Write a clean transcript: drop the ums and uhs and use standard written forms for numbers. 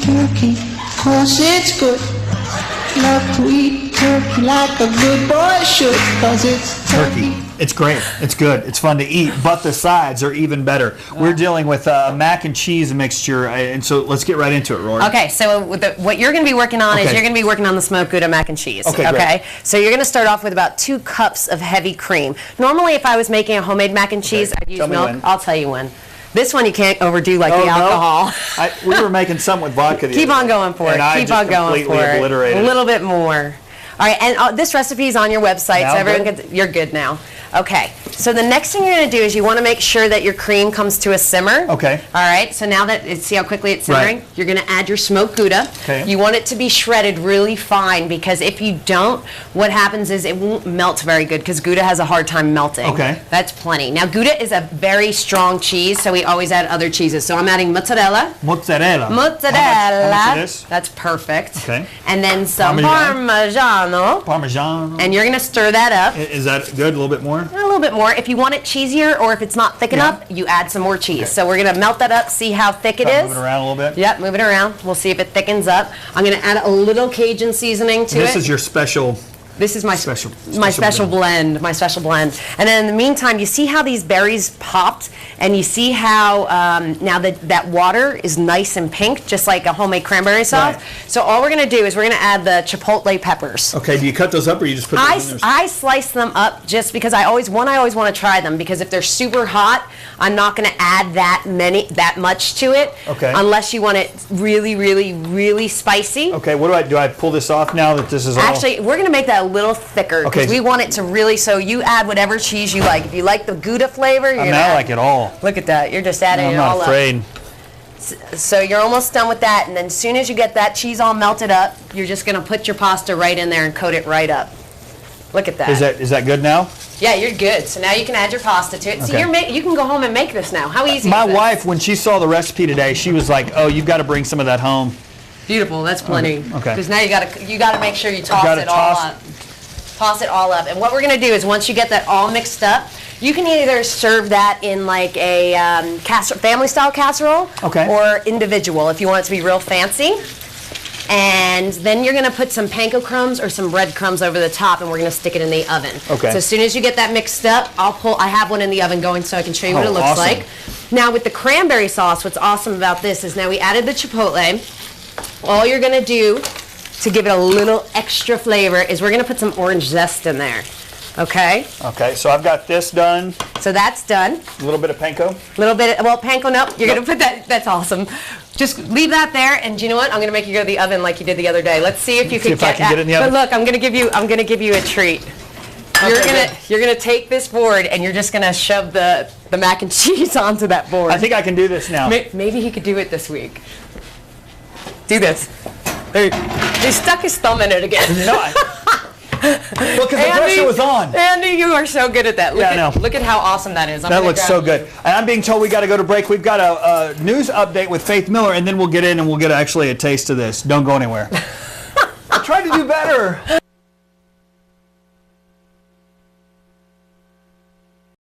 turkey, 'cause it's good. Love to eat turkey like a good boy should, 'cause it's turkey. It's great. It's good. It's fun to eat, but the sides are even better. We're dealing with a mac and cheese mixture, and so let's get right into it, Rory. Okay, so what you're going to be working on is you're going to be working on the smoked Gouda mac and cheese. Okay, great. So you're going to start off with about 2 cups of heavy cream. Normally, if I was making a homemade mac and cheese, I'd use milk. I'll tell you when. This one you can't overdo like the alcohol. No. We were making some with vodka. Keep on going for it. Keep on going for it. Obliterated. A little bit more. All right, and this recipe is on your website, now so everyone can. You're good now. Okay, so the next thing you're going to do is you want to make sure that your cream comes to a simmer. Okay. All right, so now that, see how quickly it's simmering? Right. You're going to add your smoked Gouda. Okay. You want it to be shredded really fine, because if you don't, what happens is it won't melt very good, because Gouda has a hard time melting. Okay. That's plenty. Now, Gouda is a very strong cheese, so we always add other cheeses. So I'm adding mozzarella. Mozzarella. Mozzarella. How much is this? That's perfect. Okay. And then some Parmesan. Parmigiano. Parmesan. And you're going to stir that up. Is that good? A little bit more? A little bit more. If you want it cheesier, or if it's not thick enough, you add some more cheese. Okay. So we're going to melt that up, see how thick it is. Move it around a little bit? Yep, move it around. We'll see if it thickens up. I'm going to add a little Cajun seasoning to it. This is your special... This is my special blend. My special blend. And then in the meantime, you see how these berries popped, and you see how now that water is nice and pink, just like a homemade cranberry sauce. Right. So all we're going to do is we're going to add the chipotle peppers. Okay. Do you cut those up, or you just put them in there? I slice them up just because I always want to try them, because if they're super hot, I'm not going to add that much to it. Okay. Unless you want it really, really, really spicy. Okay. What do I pull this off now that this is all? Actually, we're going to make that a little thicker, because we want it to really, so you add whatever cheese you like. If you like the Gouda flavor, you're I like it all. Look at that. You're just adding it all up. I'm not afraid. So you're almost done with that, and then as soon as you get that cheese all melted up, you're just going to put your pasta right in there and coat it right up. Look at that. Is that good now? Yeah, you're good. So now you can add your pasta to it. So you can go home and make this now. How easy My is this? wife, when she saw the recipe today, she was like, "Oh, you've got to bring some of that home." Beautiful. That's plenty. Okay. Because now you got to make sure you toss it all up. Toss it all up. And what we're going to do is, once you get that all mixed up, you can either serve that in like a family-style casserole, or individual if you want it to be real fancy. And then you're going to put some panko crumbs or some breadcrumbs over the top, and we're going to stick it in the oven. Okay. So as soon as you get that mixed up, I have one in the oven going, so I can show you what it looks like. Now with the cranberry sauce, what's awesome about this is now we added the chipotle. All you're going to do to give it a little extra flavor is we're going to put some orange zest in there. Okay? Okay, so I've got this done. So that's done. A little bit of panko? A little bit, panko, nope. You're going to put that, that's awesome. Just leave that there, and you know what? I'm going to make you go to the oven like you did the other day. Let's see if you can get it in the oven. But look, I'm going to give you a treat. You're gonna take this board, and you're just gonna shove the mac and cheese onto that board. I think I can do this now. Maybe he could do it this week. Do this. He stuck his thumb in it again. No, well, because the pressure was on. Andy, you are so good at that. Look at how awesome that is. That looks so good. And I'm being told we got to go to break. We've got a news update with Faith Miller, and then we'll get in and we'll get actually a taste of this. Don't go anywhere. I tried to do better.